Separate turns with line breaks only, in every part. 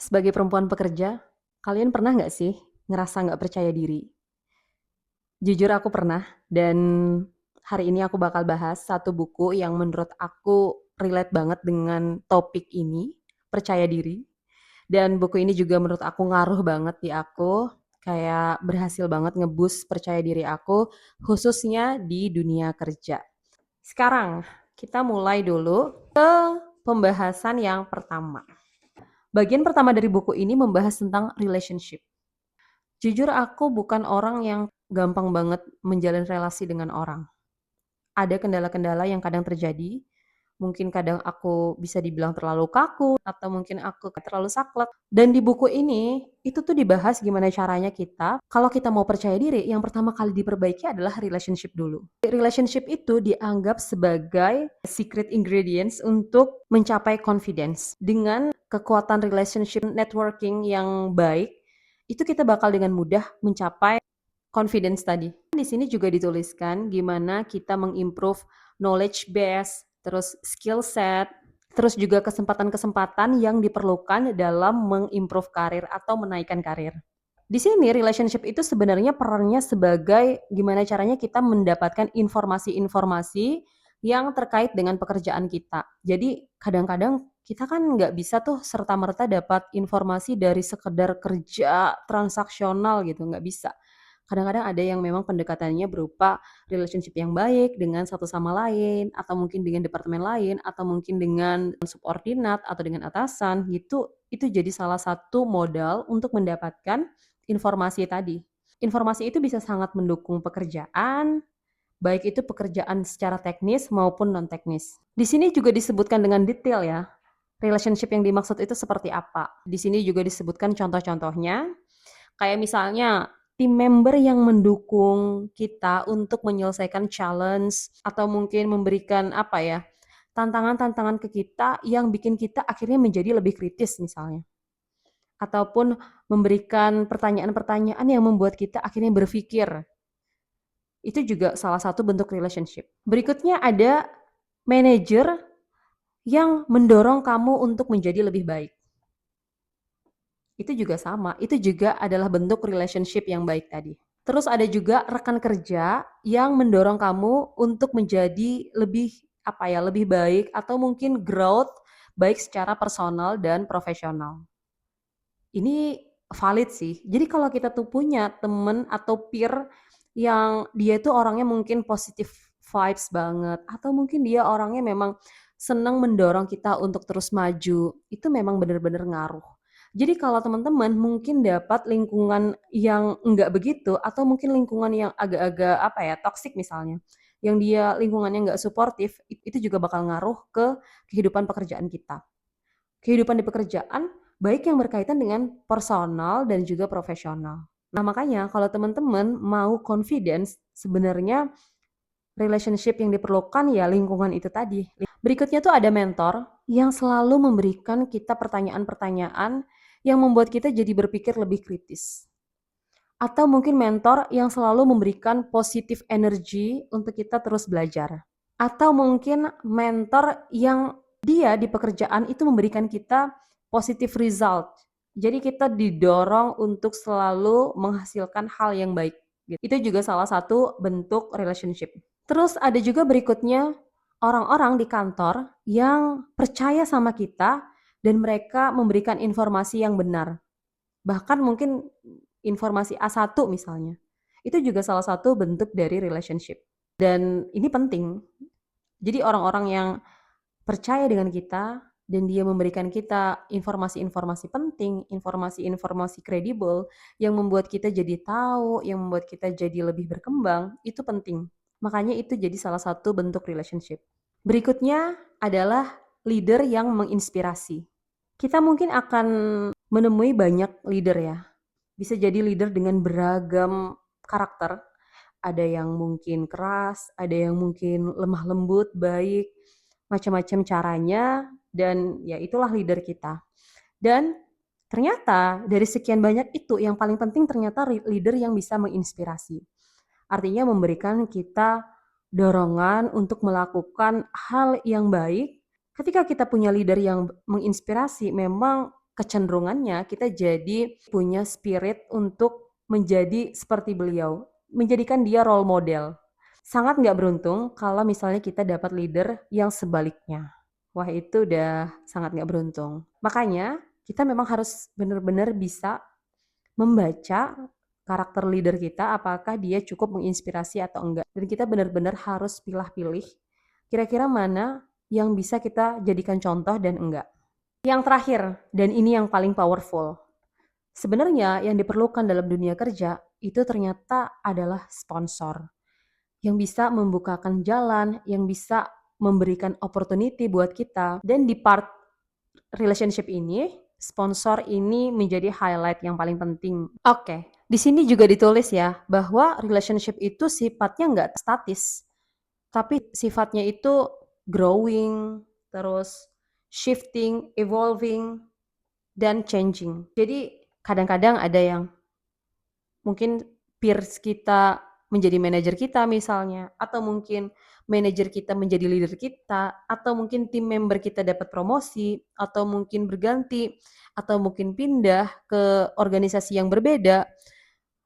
Sebagai perempuan pekerja, kalian pernah nggak sih ngerasa nggak percaya diri? Jujur aku pernah, dan hari ini aku bakal bahas satu buku yang menurut aku relate banget dengan topik ini, percaya diri. Dan buku ini juga menurut aku ngaruh banget di aku, kayak berhasil banget nge-boost percaya diri aku, khususnya di dunia kerja. Sekarang kita mulai dulu ke pembahasan yang pertama. Bagian pertama dari buku ini membahas tentang relationship. Jujur aku bukan orang yang gampang banget menjalin relasi dengan orang. Ada kendala-kendala yang kadang terjadi, mungkin kadang aku bisa dibilang terlalu kaku atau mungkin aku terlalu saklek. Dan di buku ini, itu tuh dibahas gimana caranya kita, kalau kita mau percaya diri, yang pertama kali diperbaiki adalah relationship dulu. Relationship itu dianggap sebagai secret ingredients untuk mencapai confidence. Dengan kekuatan relationship networking yang baik, itu kita bakal dengan mudah mencapai confidence tadi. Di sini juga dituliskan gimana kita mengimprove knowledge base, terus skill set, terus juga kesempatan-kesempatan yang diperlukan dalam mengimprove karir atau menaikkan karir. Di sini relationship itu sebenarnya perannya sebagai gimana caranya kita mendapatkan informasi-informasi yang terkait dengan pekerjaan kita. Jadi kadang-kadang kita kan nggak bisa tuh serta-merta dapat informasi dari sekedar kerja transaksional gitu, nggak bisa. Kadang-kadang ada yang memang pendekatannya berupa relationship yang baik dengan satu sama lain, atau mungkin dengan departemen lain, atau mungkin dengan subordinat atau dengan atasan gitu. Itu jadi salah satu modal untuk mendapatkan informasi tadi. Informasi itu bisa sangat mendukung pekerjaan, baik itu pekerjaan secara teknis maupun non teknis. Di sini juga disebutkan dengan detail ya, relationship yang dimaksud itu seperti apa. Di sini juga disebutkan contoh-contohnya, kayak misalnya tim member yang mendukung kita untuk menyelesaikan challenge atau mungkin memberikan apa ya, tantangan-tantangan ke kita yang bikin kita akhirnya menjadi lebih kritis misalnya. Ataupun memberikan pertanyaan-pertanyaan yang membuat kita akhirnya berpikir. Itu juga salah satu bentuk relationship. Berikutnya ada manajer yang mendorong kamu untuk menjadi lebih baik. Itu juga sama, itu juga adalah bentuk relationship yang baik tadi. Terus ada juga rekan kerja yang mendorong kamu untuk menjadi lebih apa ya, lebih baik atau mungkin growth baik secara personal dan profesional. Ini valid sih. Jadi kalau kita tuh punya temen atau peer yang dia itu orangnya mungkin positive vibes banget atau mungkin dia orangnya memang senang mendorong kita untuk terus maju, itu memang benar-benar ngaruh. Jadi kalau teman-teman mungkin dapat lingkungan yang enggak begitu atau mungkin lingkungan yang agak-agak apa ya, toxic misalnya, yang dia lingkungannya enggak suportif, itu juga bakal ngaruh ke kehidupan pekerjaan kita. Kehidupan di pekerjaan, baik yang berkaitan dengan personal dan juga profesional. Nah, makanya kalau teman-teman mau confidence, sebenarnya relationship yang diperlukan ya lingkungan itu tadi. Berikutnya tuh ada mentor yang selalu memberikan kita pertanyaan-pertanyaan yang membuat kita jadi berpikir lebih kritis. Atau mungkin mentor yang selalu memberikan positive energy untuk kita terus belajar. Atau mungkin mentor yang dia di pekerjaan itu memberikan kita positive result. Jadi kita didorong untuk selalu menghasilkan hal yang baik. Itu juga salah satu bentuk relationship. Terus ada juga berikutnya orang-orang di kantor yang percaya sama kita dan mereka memberikan informasi yang benar. Bahkan mungkin informasi A1 misalnya. Itu juga salah satu bentuk dari relationship. Dan ini penting. Jadi orang-orang yang percaya dengan kita dan dia memberikan kita informasi-informasi penting, informasi-informasi kredibel yang membuat kita jadi tahu, yang membuat kita jadi lebih berkembang, itu penting. Makanya itu jadi salah satu bentuk relationship. Berikutnya adalah leader yang menginspirasi. Kita mungkin akan menemui banyak leader ya. Bisa jadi leader dengan beragam karakter. Ada yang mungkin keras, ada yang mungkin lemah lembut, baik, macam-macam caranya, dan ya itulah leader kita. Dan ternyata dari sekian banyak itu yang paling penting ternyata leader yang bisa menginspirasi. Artinya memberikan kita dorongan untuk melakukan hal yang baik. Ketika kita punya leader yang menginspirasi, memang kecenderungannya kita jadi punya spirit untuk menjadi seperti beliau, menjadikan dia role model. Sangat nggak beruntung kalau misalnya kita dapat leader yang sebaliknya. Wah, itu udah sangat nggak beruntung. Makanya kita memang harus benar-benar bisa membaca karakter leader kita, apakah dia cukup menginspirasi atau enggak. Dan kita benar-benar harus pilih-pilih kira-kira mana yang bisa kita jadikan contoh dan enggak. Yang terakhir, dan ini yang paling powerful, sebenarnya yang diperlukan dalam dunia kerja itu ternyata adalah sponsor yang bisa membukakan jalan, yang bisa memberikan opportunity buat kita. Dan di part relationship ini, sponsor ini menjadi highlight yang paling penting. Oke, di sini juga ditulis ya bahwa relationship itu sifatnya nggak statis, tapi sifatnya itu growing, terus shifting, evolving, dan changing. Jadi kadang-kadang ada yang mungkin peers kita menjadi manajer kita misalnya, atau mungkin manajer kita menjadi leader kita, atau mungkin tim member kita dapat promosi, atau mungkin berganti, atau mungkin pindah ke organisasi yang berbeda.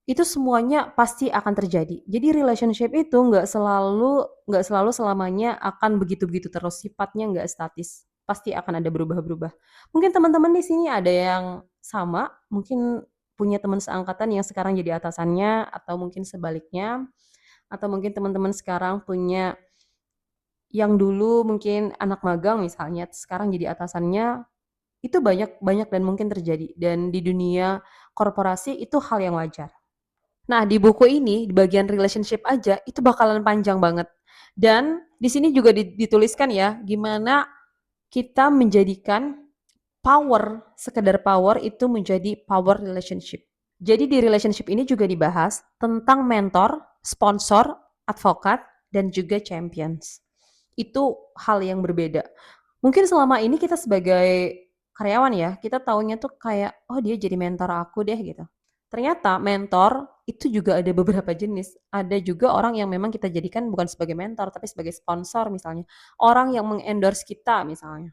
Itu semuanya pasti akan terjadi. Jadi relationship itu nggak selalu selamanya akan begitu-begitu terus, sifatnya nggak statis. Pasti akan ada berubah-berubah. Mungkin teman-teman di sini ada yang sama, mungkin punya teman seangkatan yang sekarang jadi atasannya, atau mungkin sebaliknya, atau mungkin teman-teman sekarang punya yang dulu mungkin anak magang misalnya, sekarang jadi atasannya, itu banyak banyak dan mungkin terjadi. Dan di dunia korporasi itu hal yang wajar. Nah, di buku ini, di bagian relationship aja, itu bakalan panjang banget. Dan di sini juga dituliskan ya, gimana kita menjadikan power, sekedar power itu menjadi power relationship. Jadi di relationship ini juga dibahas tentang mentor, sponsor, advokat, dan juga champions. Itu hal yang berbeda. Mungkin selama ini kita sebagai karyawan ya, kita taunya tuh kayak, oh dia jadi mentor aku deh gitu. Ternyata mentor itu juga ada beberapa jenis. Ada juga orang yang memang kita jadikan bukan sebagai mentor, tapi sebagai sponsor misalnya. Orang yang mengendorse kita misalnya.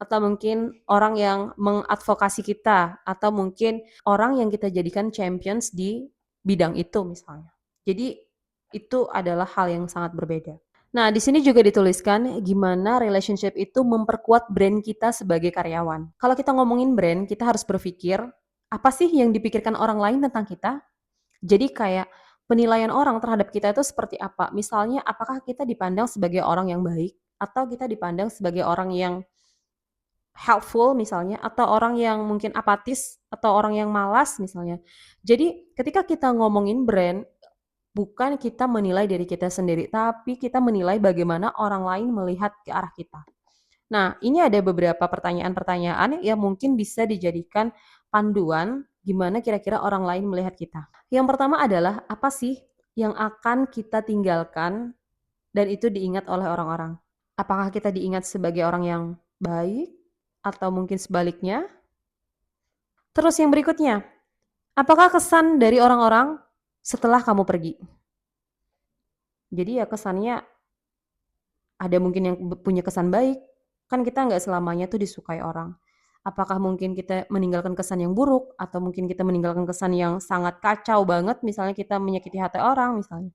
Atau mungkin orang yang mengadvokasi kita. Atau mungkin orang yang kita jadikan champions di bidang itu misalnya. Jadi itu adalah hal yang sangat berbeda. Nah, di sini juga dituliskan gimana relationship itu memperkuat brand kita sebagai karyawan. Kalau kita ngomongin brand, kita harus berpikir, apa sih yang dipikirkan orang lain tentang kita? Jadi kayak penilaian orang terhadap kita itu seperti apa? Misalnya, apakah kita dipandang sebagai orang yang baik, atau kita dipandang sebagai orang yang helpful misalnya, atau orang yang mungkin apatis, atau orang yang malas misalnya. Jadi ketika kita ngomongin brand, bukan kita menilai diri kita sendiri, tapi kita menilai bagaimana orang lain melihat ke arah kita. Nah, ini ada beberapa pertanyaan-pertanyaan yang mungkin bisa dijadikan panduan gimana kira-kira orang lain melihat kita. Yang pertama adalah apa sih yang akan kita tinggalkan dan itu diingat oleh orang-orang? Apakah kita diingat sebagai orang yang baik atau mungkin sebaliknya? Terus yang berikutnya, apakah kesan dari orang-orang setelah kamu pergi? Jadi ya kesannya ada mungkin yang punya kesan baik, kan kita nggak selamanya tuh disukai orang. Apakah mungkin kita meninggalkan kesan yang buruk, atau mungkin kita meninggalkan kesan yang sangat kacau banget, misalnya kita menyakiti hati orang misalnya.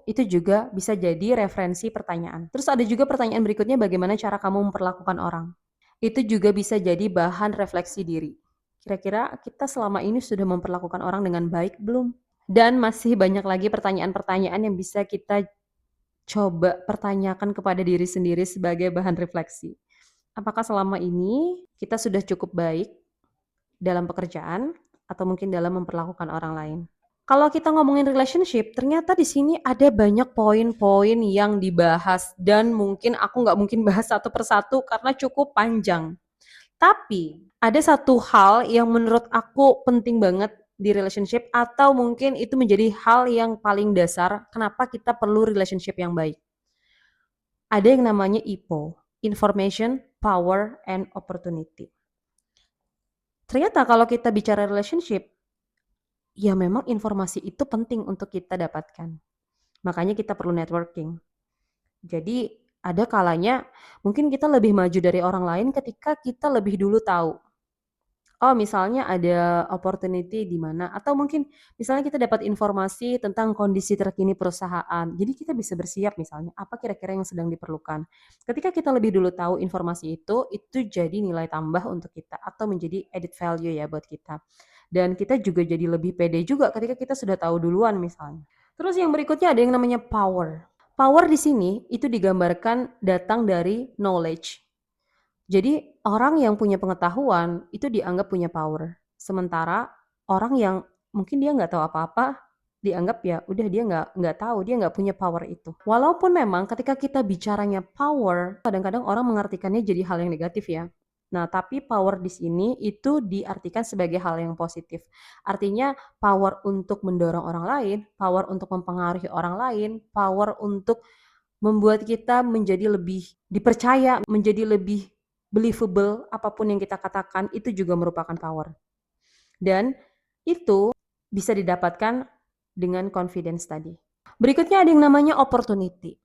Itu juga bisa jadi referensi pertanyaan. Terus ada juga pertanyaan berikutnya, bagaimana cara kamu memperlakukan orang? Itu juga bisa jadi bahan refleksi diri. Kira-kira kita selama ini sudah memperlakukan orang dengan baik belum? Dan masih banyak lagi pertanyaan-pertanyaan yang bisa kita coba pertanyakan kepada diri sendiri sebagai bahan refleksi. Apakah selama ini kita sudah cukup baik dalam pekerjaan atau mungkin dalam memperlakukan orang lain? Kalau kita ngomongin relationship, ternyata di sini ada banyak poin-poin yang dibahas dan mungkin aku nggak mungkin bahas satu persatu karena cukup panjang. Tapi ada satu hal yang menurut aku penting banget di relationship, atau mungkin itu menjadi hal yang paling dasar kenapa kita perlu relationship yang baik. Ada yang namanya IPO, Information, Power, and Opportunity. Ternyata kalau kita bicara relationship, ya memang informasi itu penting untuk kita dapatkan. Makanya kita perlu networking. Jadi ada kalanya mungkin kita lebih maju dari orang lain ketika kita lebih dulu tahu. Oh, misalnya ada opportunity di mana atau mungkin misalnya kita dapat informasi tentang kondisi terkini perusahaan. Jadi kita bisa bersiap misalnya, apa kira-kira yang sedang diperlukan. Ketika kita lebih dulu tahu informasi itu jadi nilai tambah untuk kita atau menjadi added value ya buat kita. Dan kita juga jadi lebih pede juga ketika kita sudah tahu duluan misalnya. Terus yang berikutnya ada yang namanya power. Power di sini itu digambarkan datang dari knowledge. Jadi orang yang punya pengetahuan itu dianggap punya power. Sementara orang yang mungkin dia nggak tahu apa-apa dianggap ya udah dia nggak tahu, dia nggak punya power itu. Walaupun memang ketika kita bicaranya power, kadang-kadang orang mengartikannya jadi hal yang negatif ya. Nah, tapi power di sini itu diartikan sebagai hal yang positif. Artinya power untuk mendorong orang lain, power untuk mempengaruhi orang lain, power untuk membuat kita menjadi lebih dipercaya, menjadi lebih believable, apapun yang kita katakan itu juga merupakan power. Dan itu bisa didapatkan dengan confidence tadi. Berikutnya ada yang namanya opportunity.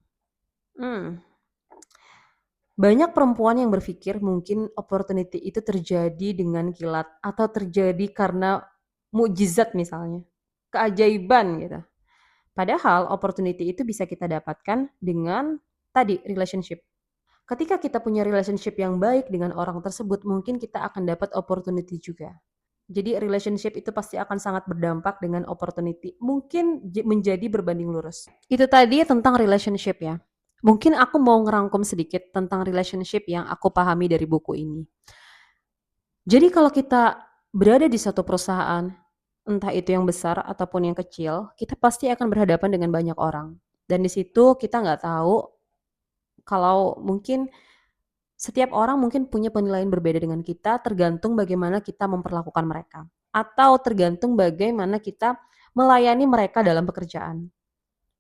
Banyak perempuan yang berpikir mungkin opportunity itu terjadi dengan kilat atau terjadi karena mukjizat misalnya, keajaiban gitu. Padahal opportunity itu bisa kita dapatkan dengan tadi relationship. Ketika kita punya relationship yang baik dengan orang tersebut, mungkin kita akan dapat opportunity juga. Jadi relationship itu pasti akan sangat berdampak dengan opportunity. Mungkin menjadi berbanding lurus. Itu tadi tentang relationship ya. Mungkin aku mau ngerangkum sedikit tentang relationship yang aku pahami dari buku ini. Jadi kalau kita berada di satu perusahaan, entah itu yang besar ataupun yang kecil, kita pasti akan berhadapan dengan banyak orang. Dan di situ kita nggak tahu kalau mungkin setiap orang mungkin punya penilaian berbeda dengan kita tergantung bagaimana kita memperlakukan mereka. Atau tergantung bagaimana kita melayani mereka dalam pekerjaan.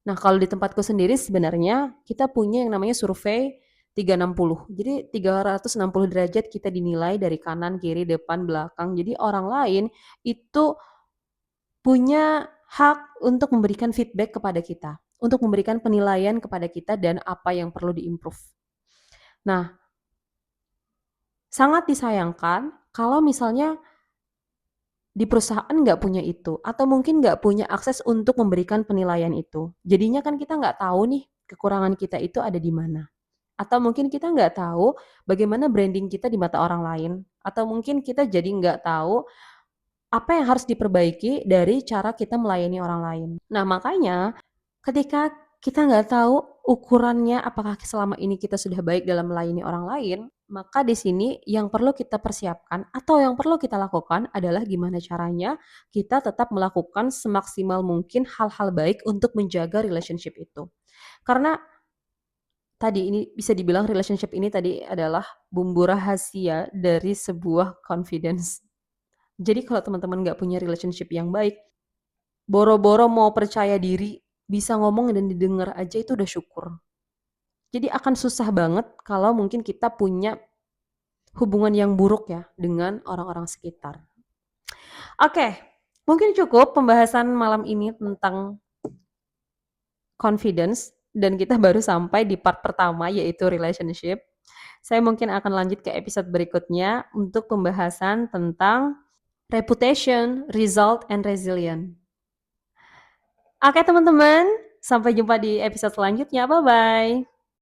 Nah, kalau di tempatku sendiri sebenarnya kita punya yang namanya survei 360. Jadi 360 derajat kita dinilai dari kanan, kiri, depan, belakang. Jadi orang lain itu punya hak untuk memberikan feedback kepada kita, untuk memberikan penilaian kepada kita dan apa yang perlu diimprove. Nah, sangat disayangkan kalau misalnya di perusahaan nggak punya itu, atau mungkin nggak punya akses untuk memberikan penilaian itu. Jadinya kan kita nggak tahu nih kekurangan kita itu ada di mana. Atau mungkin kita nggak tahu bagaimana branding kita di mata orang lain. Atau mungkin kita jadi nggak tahu apa yang harus diperbaiki dari cara kita melayani orang lain. Nah makanya ketika kita nggak tahu ukurannya apakah selama ini kita sudah baik dalam melayani orang lain, maka di sini yang perlu kita persiapkan atau yang perlu kita lakukan adalah gimana caranya kita tetap melakukan semaksimal mungkin hal-hal baik untuk menjaga relationship itu. Karena tadi ini bisa dibilang relationship ini tadi adalah bumbu rahasia dari sebuah confidence. Jadi kalau teman-teman nggak punya relationship yang baik, boro-boro mau percaya diri, bisa ngomong dan didengar aja itu udah syukur. Jadi akan susah banget kalau mungkin kita punya hubungan yang buruk ya dengan orang-orang sekitar. Oke, mungkin cukup pembahasan malam ini tentang confidence dan kita baru sampai di part pertama yaitu relationship. Saya mungkin akan lanjut ke episode berikutnya untuk pembahasan tentang reputation, result, and resilient. Oke teman-teman, sampai jumpa di episode selanjutnya. Bye-bye.